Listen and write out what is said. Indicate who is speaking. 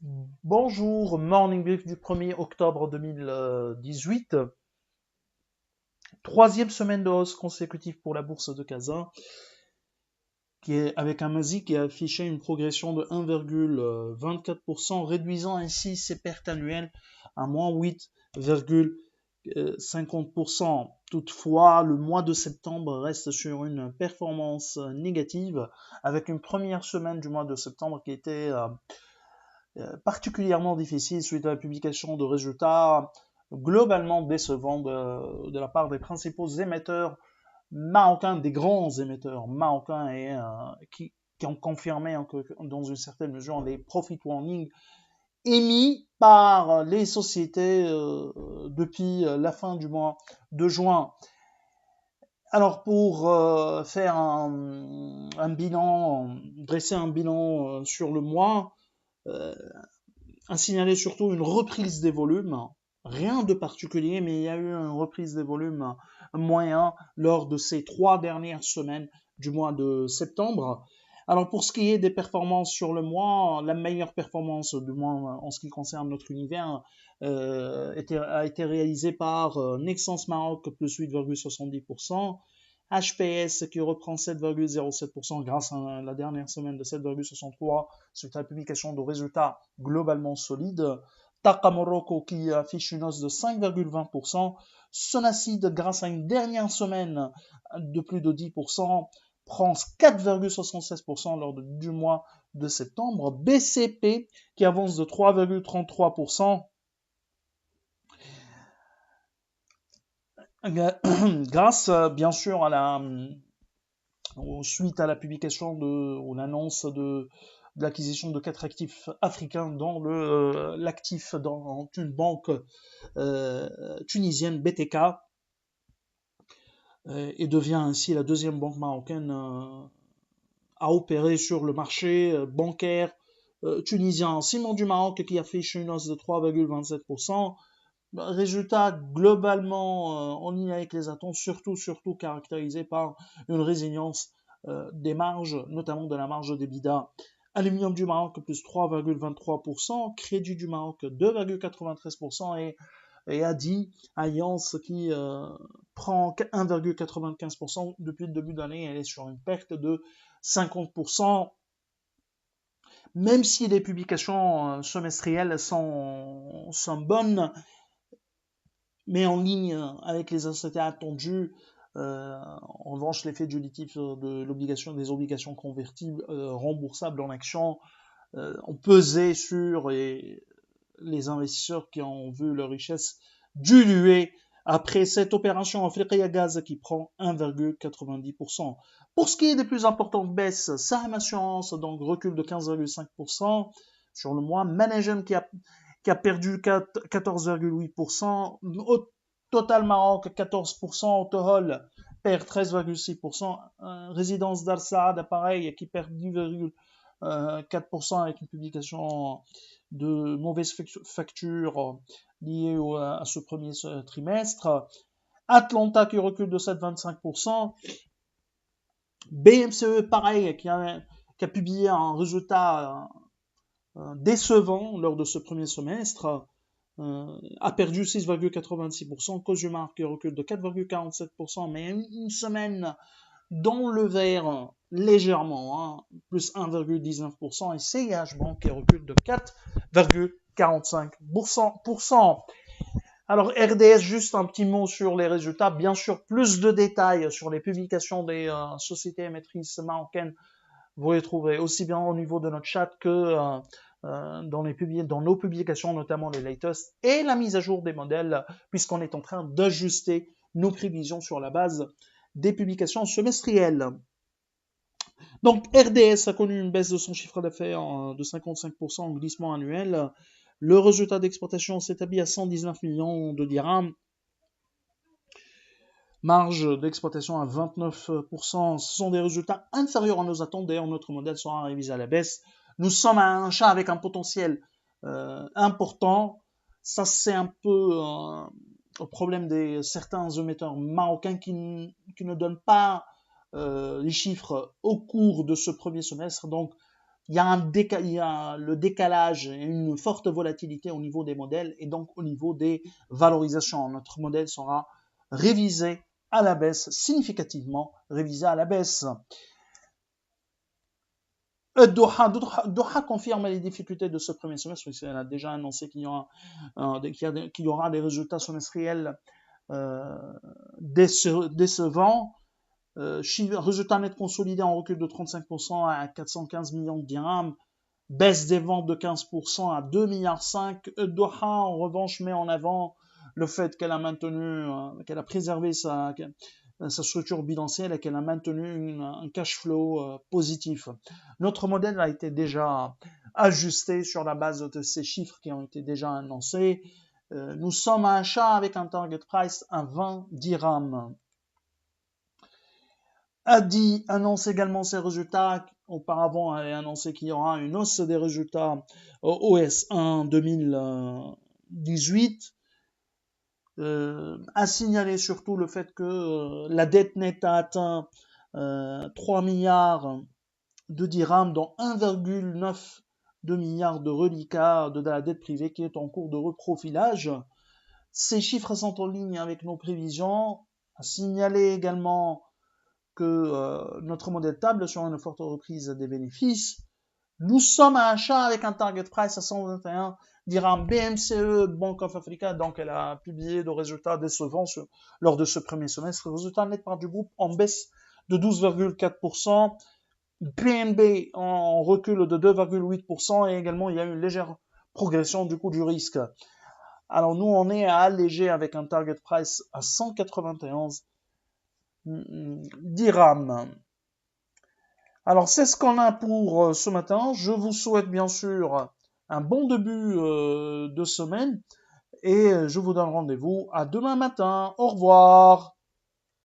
Speaker 1: Bonjour, Morning Brief du 1er octobre 2018. Troisième semaine de hausse consécutive pour la bourse de Kazan, qui est avec un MASI qui a affiché une progression de 1,24%, réduisant ainsi ses pertes annuelles à moins 8,50%. Toutefois, le mois de septembre reste sur une performance négative, avec une première semaine du mois de septembre qui était particulièrement difficile suite à la publication de résultats globalement décevants de la part des principaux émetteurs marocains, des grands émetteurs marocains qui ont confirmé que, dans une certaine mesure les profit warnings émis par les sociétés depuis la fin du mois de juin. Alors pour faire un bilan, dresser un bilan sur le mois, euh, a signalé surtout une reprise des volumes. Rien de particulier, mais il y a eu une reprise des volumes moyens lors de ces 3 dernières semaines du mois de septembre. Alors pour ce qui est des performances sur le mois, la meilleure performance, du moins en ce qui concerne notre univers, a été réalisée par Nexens Maroc plus 8,70%, HPS qui reprend 7,07% grâce à la dernière semaine de 7,63 suite à la publication de résultats globalement solides. Taqa Morocco qui affiche une hausse de 5,20%. Sonacid, grâce à une dernière semaine de plus de 10%, prend 4,76% lors du mois de septembre. BCP qui avance de 3,33%. Grâce bien sûr à suite à la publication ou l'annonce de l'acquisition de 4 actifs africains dans l'actif dans une banque tunisienne BTK, et devient ainsi la deuxième banque marocaine à opérer sur le marché bancaire tunisien. Ciment du Maroc qui affiche une hausse de 3,27%. Résultat globalement en ligne avec les attentes, surtout caractérisé par une résilience des marges, notamment de la marge d'EBITDA. Aluminium du Maroc plus 3,23%, Crédit du Maroc 2,93% et Adi Alliance qui prend 1,95% depuis le début d'année. Elle est sur une perte de 50%. Même si les publications semestrielles sont bonnes, mais en ligne avec les incitations attendus. En revanche, l'effet dilutif de des obligations convertibles remboursables en actions ont pesé sur les investisseurs qui ont vu leur richesse diluée après cette opération Africa Gaz qui prend 1,90%. Pour ce qui est des plus importantes baisses, Saham Assurance donc recule de 15,5% sur le mois, Managem qui a perdu 14,8%, au Total Maroc 14%, Autohol perd 13,6%, Résidence d'Al Saad pareil qui perd 10,4% avec une publication de mauvaises factures liées à ce premier trimestre. Atlanta qui recule de 7,25%. BMCE, pareil, qui a publié un résultat décevant lors de ce premier semestre, a perdu 6,86%. Cosumar qui recule de 4,47%, mais une semaine dans le vert légèrement, plus 1,19%, et CIH Bank qui recule de 4,45%. Alors RDS, juste un petit mot sur les résultats. Bien sûr, plus de détails sur les publications des sociétés émettrices marocaines, vous les trouverez aussi bien au niveau de notre chat que dans nos publications, notamment les latest, et la mise à jour des modèles, puisqu'on est en train d'ajuster nos prévisions sur la base des publications semestrielles. Donc RDS a connu une baisse de son chiffre d'affaires de 55% en glissement annuel. Le résultat d'exportation s'établit à 119 millions de dirhams. Marge d'exploitation à 29%. Ce sont des résultats inférieurs à nos attentes. D'ailleurs, notre modèle sera révisé à la baisse. Nous sommes à un achat avec un potentiel important. Ça, c'est un peu au problème de certains émetteurs marocains qui ne donnent pas les chiffres au cours de ce premier semestre. Donc, il y a le décalage et une forte volatilité au niveau des modèles et donc au niveau des valorisations. Notre modèle sera révisé à la baisse, significativement révisé à la baisse. Doha confirme les difficultés de ce premier semestre, puisqu'elle a déjà annoncé qu'il y aura des résultats semestriels décevants. Résultat net consolidé en recul de 35% à 415 millions de dirhams, baisse des ventes de 15% à 2,5 milliards. Doha, en revanche, met en avant le fait qu'elle a préservé sa structure bilancielle et qu'elle a maintenu un cash flow positif. Notre modèle a été déjà ajusté sur la base de ces chiffres qui ont été déjà annoncés. Nous sommes à achat avec un target price à 20 dirhams. Adi annonce également ses résultats. Auparavant, elle a annoncé qu'il y aura une hausse des résultats au OS1 2018. A signalé surtout le fait que la dette nette a atteint 3 milliards de dirhams, dont 1,9 milliards de reliquats de la dette privée qui est en cours de reprofilage. Ces chiffres sont en ligne avec nos prévisions. A signalé également que notre modèle table sur une forte reprise des bénéfices. Nous sommes à achat avec un target price à 121 dirhams. BMCE, Bank of Africa, donc elle a publié des résultats décevants lors de ce premier semestre. Résultat net part du groupe en baisse de 12,4%. PNB en recul de 2,8% et également il y a une légère progression du coût du risque. Alors nous on est à alléger avec un target price à 191 dirhams. Alors c'est ce qu'on a pour ce matin. Je vous souhaite bien sûr un bon début de semaine et je vous donne rendez-vous à demain matin. Au revoir.